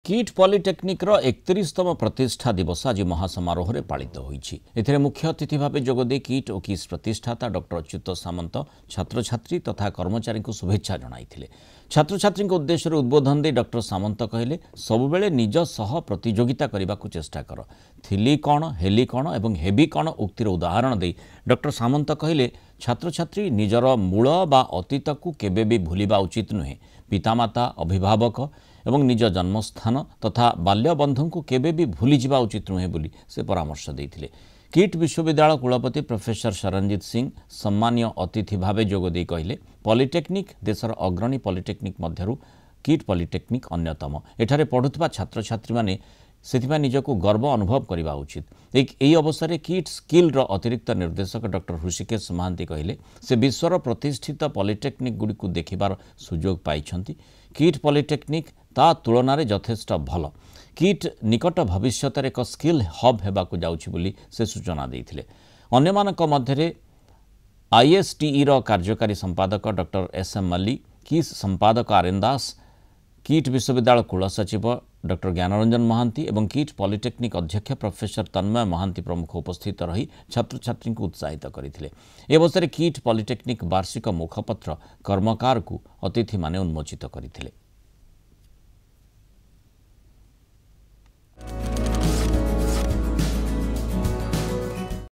Kit polytechnic रो 31तम प्रतिष्ठा दिवस आज महासमारोह में पालित होईछि। एथिरे मुख्य अतिथि भाव जोगदे किट और किस प्रतिष्ठाता डॉक्टर अच्युत सामंत छात्र छात्री तथा कर्मचारी को शुभेच्छा जणाइथिले। छात्र छात्री उद्देश्य उद्बोधन दे डॉक्टर सामंत कहले सबुबेले निज सह प्रतियोगिता करने को चेष्टा कर थिली कौन हेली कौन एवं हेबी कौन उक्तिर उदाहरण दे डॉक्टर सामंत कहले छात्र छात्री निजर मूल बा अतीत को केबे भी भूलिबा उचित नुहे। पितामाता अभिभावक एवं निज जन्मस्थान तथा बाल्यबंधु को केबे भी भूली जावा उचित नुहे बोली से परामर्श देथिले। किट विश्वविद्यालय कुलपति प्रोफेसर शरणजीत सिंह सम्मानीय अतिथि भावे जोगदे कहले पॉलिटेक्निक देशर अग्रणी पॉलिटेक्निक मध्यरु किट पॉलिटेक्निक अन्यतम। एठारे पढ़ुवा छात्र छात्री माने सेथिबा निजको गर्व अनुभव करबा उचित। एही अवसर किट स्किल रो अतिरिक्त निर्देशक डॉक्टर ऋषिकेश महांती कहले से विश्वर प्रतिष्ठित पॉलिटेक्निक गुडी को देखिबार सुजोग पाइछंती। किट पॉलिटेक्निक ता तुलन में यथेष्ट भल। किट निकट भविष्य एक स्किल हब हेबाकु जाउछि बोली से सूचना देथिले। अन्यमानक मध्यरे आईएसटीई रो कार्यकारी संपादक डॉक्टर एसएम मल्ली, किस संपादक आर्यन दास, किट विश्वविद्यालय कुलसचिव डॉक्टर ज्ञानरंजन महांती एवं किट पॉलिटेक्निक अध्यक्ष प्रोफेसर तन्मय महांती प्रमुख उपस्थित रही छात्र छात्री को उत्साहित करथिले। ए अवसर किट पॉलिटेक्निक वार्षिक मुखपत्र कर्मकार को अतिथि माने उन्मोचित करथिले।